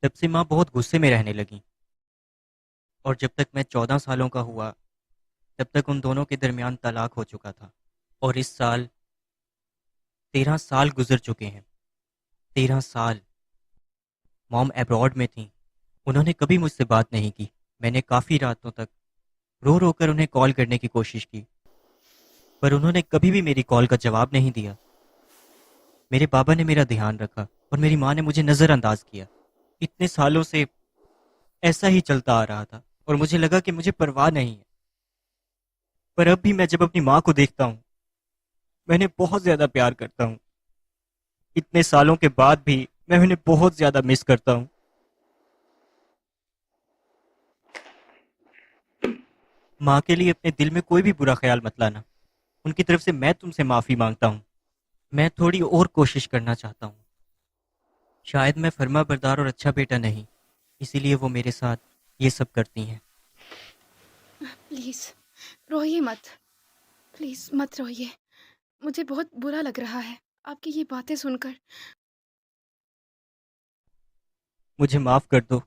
तब से माँ बहुत गुस्से में रहने लगी। और जब तक मैं 14 सालों का हुआ तब तक उन दोनों के दरमियान तलाक हो चुका था। और इस साल 13 साल गुजर चुके हैं। 13 साल। मॉम अब्रॉड में थी। उन्होंने कभी मुझसे बात नहीं की। मैंने काफ़ी रातों तक रो रो कर उन्हें कॉल करने की कोशिश की, पर उन्होंने कभी भी मेरी कॉल का जवाब नहीं दिया। मेरे बाबा ने मेरा ध्यान रखा और मेरी माँ ने मुझे नज़रअंदाज किया। इतने सालों से ऐसा ही चलता आ रहा था और मुझे लगा कि मुझे परवाह नहीं है। पर अब भी मैं जब अपनी माँ को देखता हूँ, मैं उन्हें बहुत ज़्यादा प्यार करता हूँ। इतने सालों के बाद भी मैं उन्हें बहुत ज़्यादा मिस करता हूँ। माँ के लिए अपने दिल में कोई भी बुरा ख्याल मत लाना। उनकी तरफ से मैं तुमसे माफ़ी मांगता हूँ। मैं थोड़ी और कोशिश करना चाहता हूँ। शायद मैं फर्मा बरदार और अच्छा बेटा नहीं, इसीलिए वो मेरे साथ ये सब करती हैं। प्लीज़ रोइए मत। प्लीज़ मत रोइए। मुझे बहुत बुरा लग रहा है आपकी ये बातें सुनकर। मुझे माफ़ कर दो।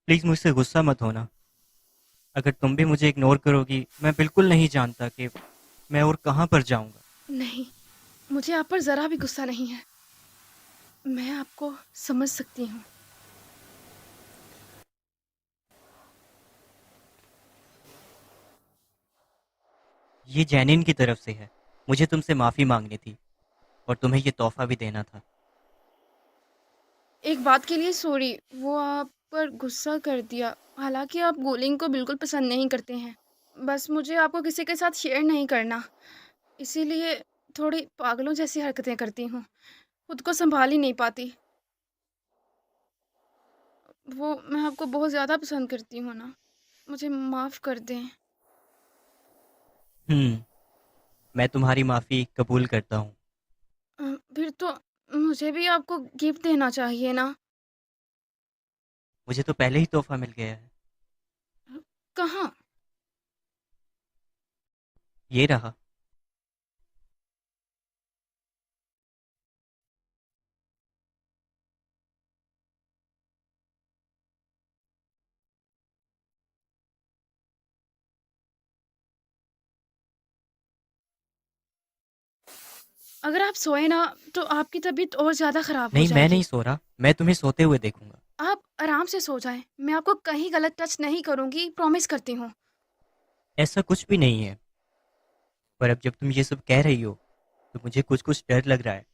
प्लीज़ मुझसे गुस्सा मत होना। अगर तुम भी मुझे इग्नोर करोगी, मैं बिल्कुल नहीं जानता कि मैं और कहाँ पर जाऊँगा। नहीं, मुझे आप पर ज़रा भी गुस्सा नहीं है। मैं आपको समझ सकती हूँ। ये जैनिन की तरफ से है। मुझे तुमसे माफ़ी मांगनी थी और तुम्हें ये तोहफ़ा भी देना था। एक बात के लिए सॉरी, वो आप पर गुस्सा कर दिया। हालाँकि आप bullying को बिल्कुल पसंद नहीं करते हैं। बस मुझे आपको किसी के साथ शेयर नहीं करना, इसीलिए थोड़ी पागलों जैसी हरकतें करती हूँ। खुद को सँभाल ही नहीं पाती। वो मैं आपको बहुत ज़्यादा पसंद करती हूँ ना, मुझे माफ़ कर दें। हम्म, मैं तुम्हारी माफ़ी कबूल करता हूँ। फिर तो मुझे भी आपको गिफ्ट देना चाहिए ना। मुझे तो पहले ही तोहफ़ा मिल गया है। कहाँ? ये रहा। अगर आप सोए ना तो आपकी तबीयत और ज़्यादा ख़राब हो नहीं, मैं जाएगी। नहीं सो रहा। मैं तुम्हें सोते हुए देखूंगा। आप आराम से सो जाएं। मैं आपको कहीं गलत टच नहीं करूँगी, प्रॉमिस करती हूँ। ऐसा कुछ भी नहीं है। पर अब जब तुम ये सब कह रही हो तो मुझे कुछ कुछ डर लग रहा है।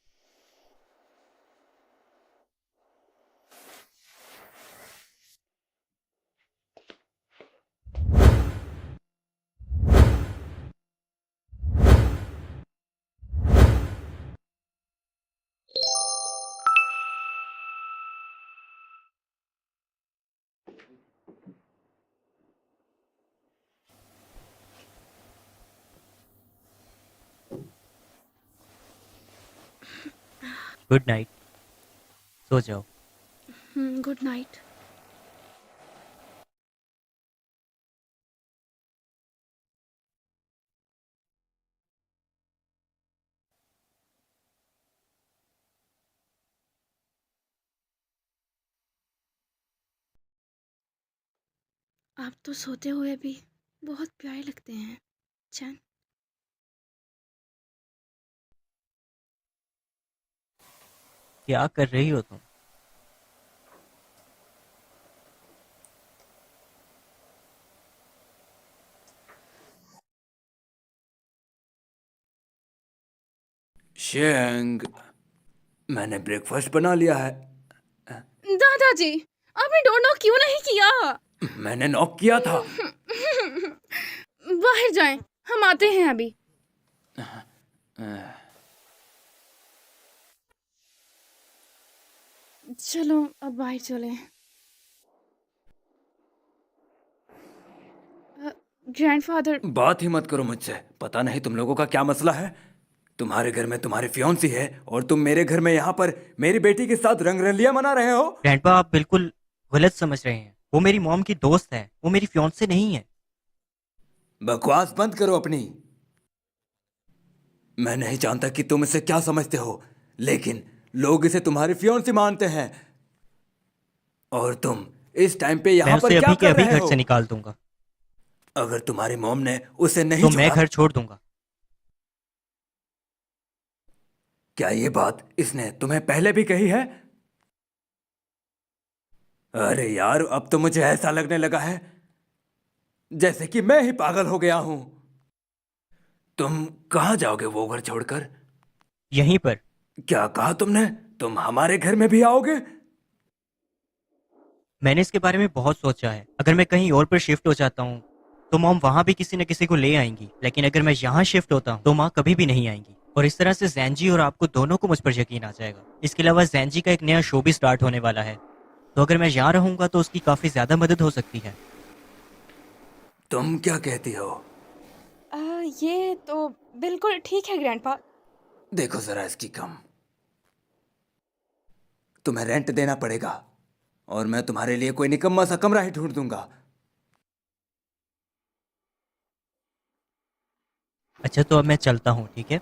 Good night. सो जाओ। Good night. आप तो सोते हुए भी बहुत प्यारे लगते हैं, चैन। क्या कर रही हो तुम? शेंग, मैंने ब्रेकफास्ट बना लिया है। दादाजी, आपने डोर नॉक क्यों नहीं किया? मैंने नॉक किया था। बाहर जाएं, हम आते हैं अभी। चलो अब बाहर चलें। ग्रैंडफादर। बात ही मत करो मुझसे। पता नहीं तुम लोगों का क्या मसला है। तुम्हारे घर में तुम्हारी फियांसी है और तुम मेरे घर में यहाँ पर मेरी बेटी के साथ रंगरलियां मना रहे हो। ग्रैंडपा, आप बिल्कुल गलत समझ रहे हैं। वो मेरी मॉम की दोस्त है, वो मेरी फियांसे नहीं है। बकवास बंद करो अपनी। मैं नहीं जानता कि तुम इसे क्या समझते हो, लेकिन लोग इसे तुम्हारी फियांसी मानते हैं। और तुम इस टाइम पे मैं यहाँ पर उसे क्या अभी के कर अभी रहे घर हो? से निकाल दूंगा। अगर तुम्हारी मॉम ने उसे नहीं तो मैं छोड़ा, घर छोड़ दूंगा। क्या ये बात इसने तुम्हें पहले भी कही है? अरे यार, अब तो मुझे ऐसा लगने लगा है जैसे कि मैं ही पागल हो गया हूं। तुम कहाँ जाओगे वो घर छोड़कर? यहीं पर। क्या कहा तुमने? तुम हमारे घर में भी आओगे? मैंने इसके बारे में बहुत सोचा है। अगर मैं कहीं और पर शिफ्ट हो जाता हूँ तो मॉम वहां भी किसी न किसी को ले आएंगी, लेकिन अगर मैं यहाँ शिफ्ट होता हूँ तो माँ कभी भी नहीं आएंगी। और इस तरह से जैनजी और आपको दोनों को मुझ पर यकीन आ जाएगा। इसके अलावा जैनजी का एक नया शो भी स्टार्ट होने वाला है, तो अगर मैं यहाँ रहूंगा तो उसकी काफी ज्यादा मदद हो सकती है। तुम क्या कहती हो? ये तो बिल्कुल ठीक है ग्रैंडपा। देखो जरा इसकी कम। तुम्हें रेंट देना पड़ेगा और मैं तुम्हारे लिए कोई निकम्मा सा कमरा ही ढूंढ दूंगा। अच्छा, तो अब मैं चलता हूँ, ठीक है?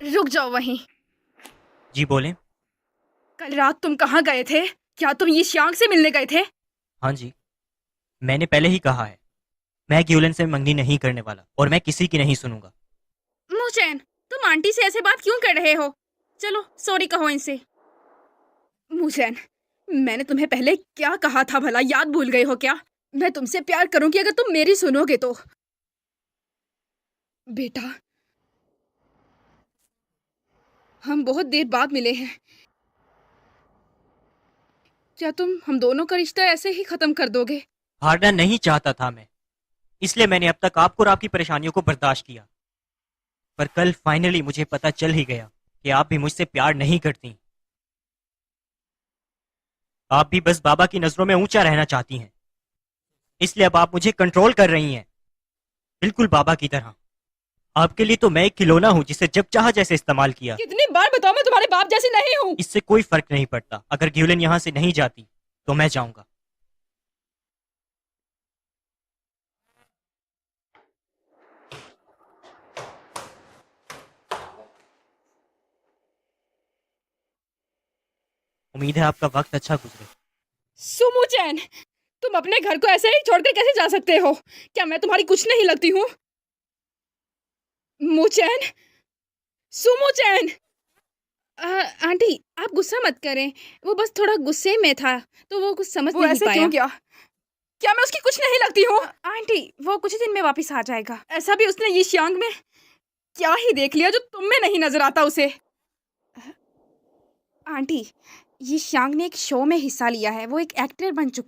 रुक जाओ वहीं। जी बोलें। कल रात तुम कहाँ गए थे? क्या तुम ये श्यांग से मिलने गए थे? हाँ जी, मैंने पहले ही कहा है, मैं ग्यूलन से मंगनी नहीं करने वाला और मैं किसी की नहीं सुनूंगा। मुचैन, तुम आंटी से ऐसे बात क्यों कर रहे हो? चलो सॉरी कहो इनसे। मुचैन, मैंने तुम्हें पहले क्या कहा था भला, याद भूल गए हो क्या? मैं तुमसे प्यार करूंगी अगर तुम मेरी सुनोगे तो। बेटा, हम बहुत देर बाद मिले हैं। क्या तुम हम दोनों का रिश्ता ऐसे ही खत्म कर दोगे? हारना नहीं चाहता था मैं, इसलिए मैंने अब तक आपको और आपकी परेशानियों को बर्दाश्त किया। पर कल फाइनली मुझे पता चल ही गया कि आप भी मुझसे प्यार नहीं करती। आप भी बस बाबा की नजरों में ऊंचा रहना चाहती हैं। इसलिए अब आप मुझे कंट्रोल कर रही हैं, बिल्कुल बाबा की तरह। आपके लिए तो मैं एक खिलौना हूं जिसे जब चाहा जैसे इस्तेमाल किया। कितनी बार बताओ मैं तुम्हारे बाप जैसी नहीं हूँ। इससे कोई फर्क नहीं पड़ता। अगर ग्यूलिन यहां से नहीं जाती तो मैं जाऊंगा। उम्मीद है आपका वक्त अच्छा गुजरे। सुमुचैन, तुम अपने घर को ऐसे ही छोड़कर कैसे जा सकते हो? क्या मैं तुम्हारी कुछ नहीं लगती हूँ? मुचैन, सुमुचैन। आंटी, आप गुस्सा मत करें। वो बस थोड़ा गुस्से में था, तो वो कुछ समझ नहीं ऐसे पाया। क्यों किया? क्या मैं उसकी कुछ नहीं लगती हूँ? आंटी, वो कुछ ही दिन में वापस आ जाएगा। ऐसा भी उसने ये श्यांग में क्या ही देख लिया जो तुम में नहीं नजर आता उसे? आंटी, ये शांग ने एक शो में हिस्सा लिया है। वो एक एक्टर बन चुका